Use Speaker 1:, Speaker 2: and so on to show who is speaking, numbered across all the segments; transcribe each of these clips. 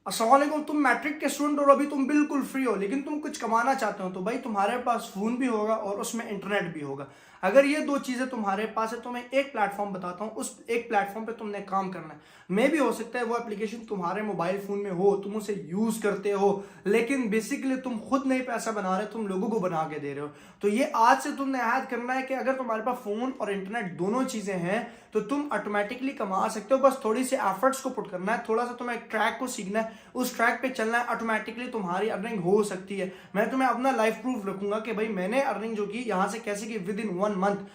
Speaker 1: अस्सलाम वालेकुम। तुम मैट्रिक के स्टूडेंट और अभी तुम बिल्कुल फ्री हो, लेकिन तुम कुछ कमाना चाहते हो, तो भाई तुम्हारे पास फोन भी होगा और उसमें इंटरनेट भी होगा। अगर ये दो चीजें तुम्हारे पास है तो मैं एक प्लेटफॉर्म बताता हूँ, उस एक प्लेटफॉर्म पे तुमने काम करना है। मे भी हो सकता है वो एप्लीकेशन तुम्हारे मोबाइल फोन में हो, तुम उसे यूज करते हो, लेकिन बेसिकली तुम खुद नहीं पैसा बना रहे, तुम लोगों को बना के दे रहे हो। तो ये आज से तुमने याद करना है कि अगर तुम्हारे पास फोन और इंटरनेट दोनों चीजें हैं तो तुम ऑटोमेटिकली कमा सकते हो। बस थोड़ी सी एफर्ट्स को पुट करना है, थोड़ा सा तुम्हें एक ट्रैक को सीखना है, उस ट्रैक पे चलना है, ऑटोमेटिकली तुम्हारी अर्निंग हो सकती है। मैं तुम्हें अपना लाइफ प्रूफ रखूंगा कि भाई मैंने अर्निंग जो की यहां से कैसे की विद इन वन मंथ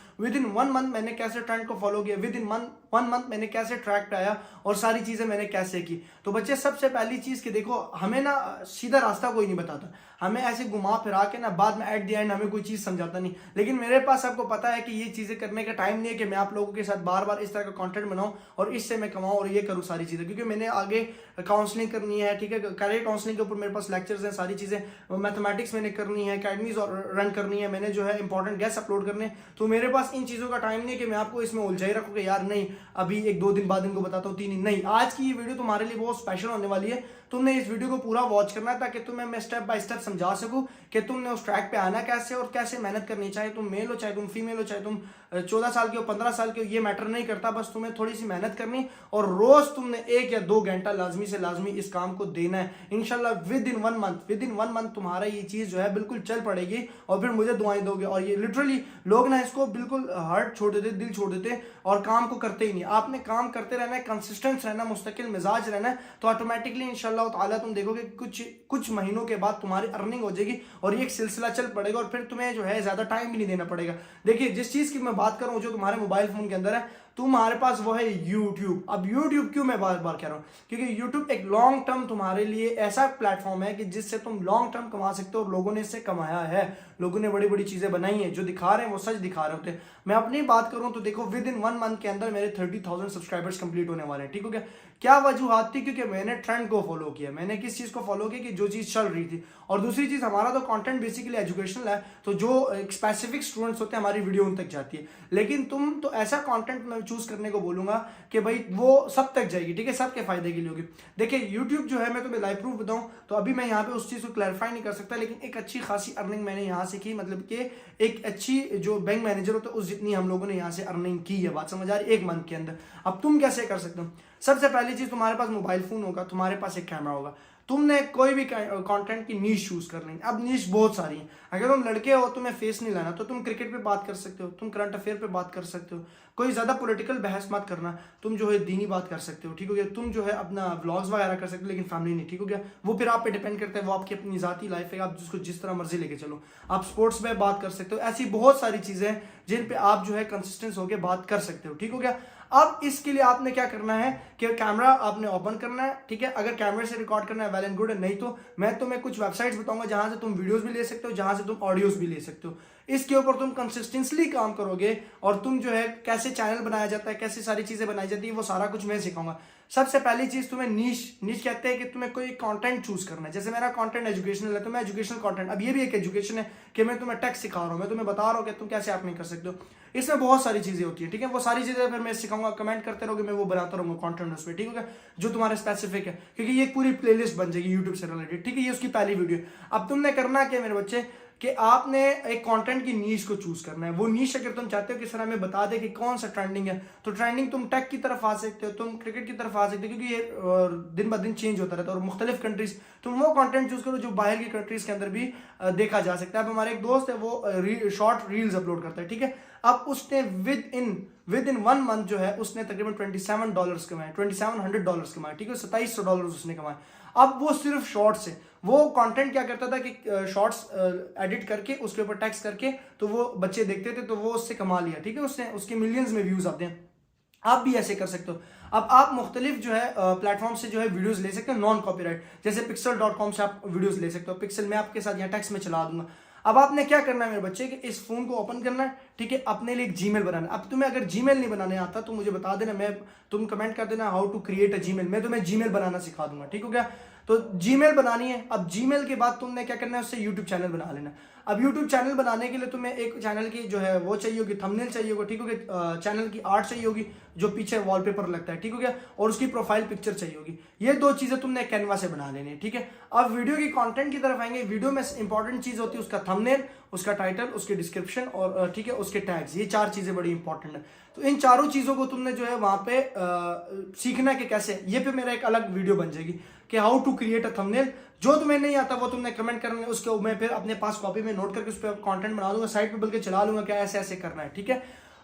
Speaker 1: मैंने कैसे ट्रेंड को फॉलो किया, विद इन वन मंथ मैंने कैसे ट्रैक पे आया और सारी चीजें मैंने कैसे की। तो बच्चे सबसे पहली चीज कि देखो, हमें ना सीधा रास्ता कोई नहीं बताता, हमें ऐसे घुमा फिरा के ना बाद में एट द एंड हमें कोई चीज समझाता नहीं। लेकिन मेरे पास आपको पता है कि ये चीजें करने का टाइम नहीं है कि मैं आप लोगों के साथ बार बार इस तरह का कंटेंट बनाऊं और इससे मैं कमाऊं और ये करूं सारी चीजें, क्योंकि मैंने आगे काउंसलिंग करनी है, ठीक है, करियर काउंसलिंग के ऊपर मेरे पास लेक्चर्स हैं, सारी चीजें, मैथमेटिक्स मैंने करनी है, अकेडमीज और रन करनी है, मैंने जो है इंपॉर्टेंट गेस्ट अपलोड करने हैं। तो मेरे पास इन चीजों का टाइम नहीं है कि मैं आपको इसमें उलझाई रखूं कि यार नहीं अभी एक दो दिन बाद इनको बताता हूँ, 3 दिन नहीं। आज की ये वीडियो तुम्हारे लिए बहुत स्पेशल होने वाली है। तुमने इस वीडियो को पूरा वॉच करना है ताकि तुम्हें मैं स्टेप बाय स्टेप समझा सकूं कि तुमने उस ट्रैक पे आना कैसे और कैसे मेहनत करनी। चाहे तुम मेल हो, चाहे तुम फीमेल हो, चाहे तुम 14 साल के हो, 15 साल के हो, ये मैटर नहीं करता। बस तुम्हें थोड़ी सी मेहनत करनी और रोज तुमने 1 या 2 घंटा लाजमी से लाजमी इस काम को देना है। इंशाल्लाह विद इन वन मंथ तुम्हारा ये चीज जो है बिल्कुल चल पड़ेगी और फिर मुझे दुआएं दोगे। और ये लिटरली लोग ना इसको बिल्कुल हार्ट छोड़ देते, दिल छोड़ देते और काम को करते ही नहीं। आपने काम करते रहना है, कंसिस्टेंट रहना, मुस्तकिल मिजाज रहना है, तो ऑटोमेटिकली इंशाल्लाह ताला तुम देखोगे कुछ महीनों के बाद तुम्हारी अर्निंग हो जाएगी और ये एक सिलसिला चल पड़ेगा और फिर तुम्हें जो है ज्यादा टाइम भी नहीं देना पड़ेगा। देखिए, जिस चीज की मैं बात कर रहा हूं जो तुम्हारे मोबाइल फोन के अंदर है, तुम्हारे पास वो है यूट्यूब। अब यूट्यूब क्यों मैं बार बार कह रहा हूं, क्योंकि यूट्यूब एक लॉन्ग टर्म तुम्हारे लिए ऐसा प्लेटफॉर्म है कि जिससे तुम लॉन्ग टर्म कमा सकते हो और लोगों ने इससे कमाया है। लोगों ने बड़ी बड़ी चीजें बनाई हैं, जो दिखा रहे हैं वो सच दिखा रहे होते हैं। मैं अपनी बात करूं तो देखो, विद इन वन मंथ के अंदर मेरे 30,000 सब्सक्राइबर्स कंप्लीट होने वाले हैं, ठीक हो गया। क्या वजूहत थी? क्योंकि मैंने ट्रेंड को फॉलो किया, मैंने किस चीज को फॉलो किया कि जो चीज चल रही थी। और दूसरी चीज, हमारा तो कंटेंट बेसिकली एजुकेशनल है, तो जो स्पेसिफिक स्टूडेंट्स होते हैं हमारी वीडियो उन तक जाती है। लेकिन तुम तो ऐसा कंटेंट मैं चूज करने को बोलूंगा कि भाई वो सब तक जाएगी, ठीक है, सबके फायदे के लिए होगी। देखिए, यूट्यूब जो है, मैं तुम्हें लाइव प्रूफ बताऊं तो अभी मैं यहाँ पे उस चीज को क्लैरिफाई नहीं कर सकता, लेकिन एक अच्छी खासी अर्निंग मैंने यहाँ से की, मतलब कि एक अच्छी जो बैंक मैनेजर होता है उस जितनी हम लोगों ने यहाँ से अर्निंग की है। बात समझ आ रही है? 1 मंथ के अंदर। अब तुम कैसे कर सकते हो? सबसे पहली चीज, तुम्हारे पास मोबाइल फोन होगा, तुम्हारे पास एक कैमरा होगा, तुमने कोई भी कंटेंट की नीश चूज कर लेंगे। अब नीश बहुत सारी है। अगर तुम लड़के हो, तुम्हें फेस नहीं लाना, तो तुम क्रिकेट पे बात कर सकते हो, तुम करंट अफेयर पे बात कर सकते हो, कोई ज्यादा पॉलिटिकल बहस मत करना, तुम जो है दीनी बात कर सकते हो, ठीक हो गया। तुम जो है अपना व्लॉग्स वगैरह कर सकते हो, लेकिन फैमिली नहीं, ठीक हो गया। वो फिर आप पे डिपेंड करता है, वो आपकी अपनी जाती लाइफ है, आप जिसको जिस तरह मर्जी लेके चलो। आप स्पोर्ट्स में बात कर सकते हो, ऐसी बहुत सारी चीजें हैं जिन पे आप जो है कंसिस्टेंस होकर बात कर सकते हो, ठीक हो गया। अब इसके लिए आपने क्या करना है कि कैमरा आपने ओपन करना है, ठीक है। अगर कैमरे से रिकॉर्ड करना है वेल एंड गुड है, नहीं तो मैं तुम्हें कुछ वेबसाइट्स बताऊंगा जहां से तुम वीडियोस भी ले सकते हो, जहां से तुम ऑडियोस भी ले सकते हो। इसके ऊपर तुम कंसिस्टेंटली काम करोगे और तुम जो है कैसे चैनल बनाया जाता है, कैसे सारी चीजें बनाई जाती है, वो सारा कुछ मैं सिखाऊंगा। सबसे पहली चीज, तुम्हें नीश कहते हैं कि तुम्हें कोई कंटेंट चूज करना है। जैसे मेरा कंटेंट एजुकेशनल है तो मैं एजुकेशनल कंटेंट, अब ये भी एक एजुकेशन है कि मैं तुम्हें टेक्स्ट सिखा रहा हूं, मैं तुम्हें बता रहा हूं कि तुम कैसे अर्निंग कर सकते हो। इसमें बहुत सारी चीजें होती है, ठीक है। वो सारी चीजें फिर मैं सिखाऊंगा, कमेंट करते रहोगे, मैं वो बनाता रहूंगा कंटेंट उस पर, ठीक है, जो तुम्हारा स्पेसिफिक है, क्योंकि ये पूरी प्लेलिस्ट बन जाएगी यूट्यूब से रिलेटेड, ठीक है। ये उसकी पहली वीडियो। अब तुमने करना क्या मेरे बच्चे कि आपने एक कंटेंट की नीश को चूज करना है। वो नीश अगर तुम चाहते हो कि सर हमें बता दे कि कौन सा ट्रेंडिंग है, तो ट्रेंडिंग तुम टेक की तरफ आ सकते हो, तुम क्रिकेट की तरफ आ सकते हो, क्योंकि ये दिन ब दिन चेंज होता रहता है और मुख्तलिफ कंट्रीज, तुम वो कंटेंट चूज करो जो बाहर की कंट्रीज के अंदर भी देखा जा सकता है। अब हमारे एक दोस्त है, वो शॉर्ट रील्स अपलोड करता है, ठीक है। अब उसने विद इन 1 मंथ जो है उसने तकरीबन $27 कमाए, $2700 कमाए, ठीक है, $2700 उसने कमाए। अब वो सिर्फ शॉर्ट्स है। वो कंटेंट क्या करता था कि शॉर्ट्स एडिट करके उसके ऊपर टेक्स्ट करके तो वो बच्चे देखते थे, तो वो उससे कमा लिया, ठीक है, उसने उसके मिलियंस में व्यूज आते हैं। आप भी ऐसे कर सकते हो। अब आप मुख्तलिफ जो है प्लेटफॉर्म से जो है वीडियोस ले सकते हो नॉन कॉपीराइट, जैसे pixel.com से आप वीडियोस ले सकते हो। पिक्सल मैं आपके साथ यहाँ टेक्स्ट में चला दूंगा। अब आपने क्या करना है मेरे बच्चे कि इस फोन को ओपन करना है, ठीक है, अपने लिए एक जीमेल बनाना। अब तुम्हें अगर जीमेल नहीं बनाने आता तो मुझे बता देना, तुम कमेंट कर देना how to create a Gmail, मैं तुम्हें जीमेल बनाना सिखा दूंगा। ठीक हो गया, तो जीमेल बनानी है। अब जीमेल के बाद तुमने क्या करना है, उससे यूट्यूब चैनल बना लेना। अब यूट्यूब चैनल बनाने के लिए तुम्हें एक चैनल की जो है वो चाहिए होगी, थंबनेल चाहिए होगा। ठीक हो गया, चैनल की आर्ट चाहिए होगी जो पीछे वॉलपेपर लगता है। ठीक हो गया, और उसकी प्रोफाइल पिक्चर चाहिए होगी। ये 2 चीजें तुमने कैनवा से बना लेनी है। ठीक है, अब वीडियो की कंटेंट की तरफ आएंगे। वीडियो में इंपॉर्टेंट चीज होती है उसका थंबनेल, उसका टाइटल, उसकी डिस्क्रिप्शन और ठीक है उसके टैग्स। ये 4 चीजें बड़ी इंपॉर्टेंट है। तो इन चारों चीजों को तुमने जो है वहां पे सीखना कि कैसे, ये पे मेरा एक अलग वीडियो बन जाएगी कि how to create a thumbnail. जो तुम्हें नहीं आता वो तुमने कमेंट करना है, उसके मैं फिर अपने पास कॉपी में नोट करके उस पर कंटेंट बना दूंगा, साइड पे बल्कि चला लूंगा क्या ऐसे ऐसे करना है। ठीक है,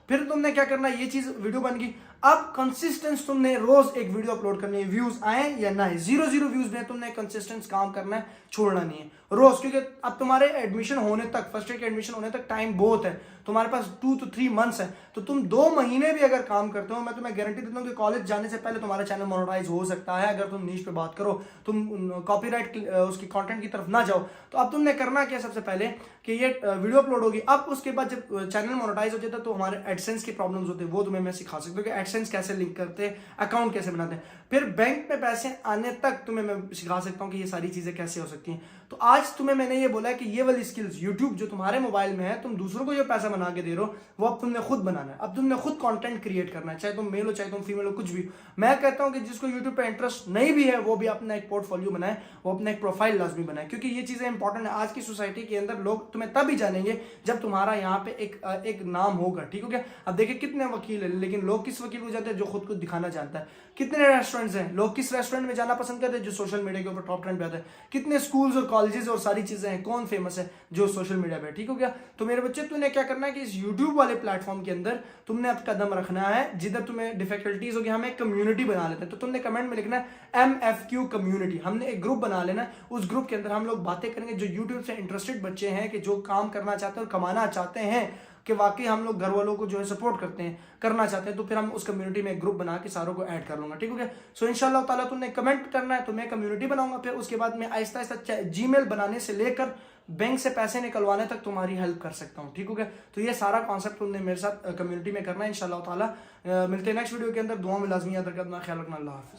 Speaker 1: फिर तुमने क्या करना है, ये चीज वीडियो बन गई। अब कंसिस्टेंस तुमने रोज एक वीडियो अपलोड करनी है, व्यूज आए या ना आए, 0 व्यूज में तुमने कंसिस्टेंस काम करना है, छोड़ना नहीं है रोज। क्योंकि अब तुम्हारे एडमिशन होने तक, फर्स्ट ईयर के एडमिशन होने तक टाइम बहुत है, तुम्हारे पास 2 to 3 मंथ्स है। तो तुम 2 महीने भी अगर काम करते हो, मैं तुम्हें गारंटी देता हूँ कि कॉलेज जाने से पहले तुम्हारा चैनल मोनेटाइज हो सकता है। अगर तुम नीश पे बात करो, तुम कॉपीराइट उसकी कंटेंट की तरफ ना जाओ। तो अब तुमने करना क्या, सबसे पहले कि ये वीडियो अपलोड होगी। अब उसके बाद जब चैनल मोनेटाइज हो जाता है तो हमारे एडसेंस की प्रॉब्लम्स होते हैं, वो तुम्हें मैं सिखा सकता हूँ कि एडसेंस कैसे लिंक करते हैं, अकाउंट कैसे बनाते हैं। फिर बैंक में पैसे आने तक तुम्हें मैं सिखा सकता हूँ कि ये सारी चीजें कैसे हो सकती हैं। तो आज तुम्हें मैंने ये बोला है कि ये वाली स्किल्स यूट्यूब जो तुम्हारे मोबाइल में है, तुम दूसरों को जो पैसा बना के दे रहे हो वो अब तुमने खुद बनाना है। अब तुमने खुद कंटेंट क्रिएट करना है, चाहे तुम मेल हो चाहे तुम फीमेल हो, कुछ भी। मैं कहता हूं कि जिसको यूट्यूब पे इंटरेस्ट नहीं भी है वो भी अपना एक पोर्टफोलियो बनाए, वो अपना एक प्रोफाइल लाजमी बनाए, क्योंकि ये चीजें इंपॉर्टेंट है। आज की सोसाइटी के अंदर लोग तुम्हें तभी जानेंगे जब तुम्हारा यहाँ पे एक नाम होगा। ठीक हो गया, अब देखिए कितने वकील है, लेकिन लोग किस वकील को जाते हैं, जो खुद को दिखाना जानता है। कितने रेस्टोरेंट्स हैं, लोग किस रेस्टोरेंट में जाना पसंद करते हैं, जो सोशल मीडिया के ऊपर टॉप ट्रेंड पे आता है। कितने स्कूल्स और कॉलेजेस और सारी चीजें हैं, कौन फेमस है, जो सोशल मीडिया पे। ठीक हो गया, तो मेरे बच्चे तुमने क्या करना है कि इस यूट्यूब वाले प्लेटफॉर्म के अंदर तुमने अब कदम रखना है। जिधर तुम्हें डिफिकल्टीज होगी, हम एक कम्युनिटी बना लेते हैं, तो तुमने कमेंट में लिखना है MFQ कम्युनिटी। हमने एक ग्रुप बना लेना है, उस ग्रुप के अंदर हम लोग बातें करेंगे जो यूट्यूब से इंटरेस्टेड बच्चे हैं, कि जो काम करना चाहते हैं और कमाना चाहते हैं, कि वाकई हम लोग घर वालों को जो है सपोर्ट करते हैं, करना चाहते हैं। तो फिर हम उस कम्युनिटी में एक ग्रुप बना के सारों को ऐड कर लूंगा। ठीक हो गया, सो इंशाल्लाह ताला तुमने कमेंट करना है तो मैं कम्युनिटी बनाऊंगा। फिर उसके बाद मैं आहिस्ता आहिस्ता जीमेल बनाने से लेकर बैंक से पैसे निकलवाने तक तुम्हारी हेल्प कर सकता हूँ। ठीक हो गया, तो ये सारा कॉन्सेप्ट तुमने मेरे साथ कम्युनिटी में करना है इंशाल्लाह ताला। मिलते हैं नेक्स्ट वीडियो के अंदर। दुआ में लाजमी याद रखना, ख्याल रखना। अल्लाह हाफिज़।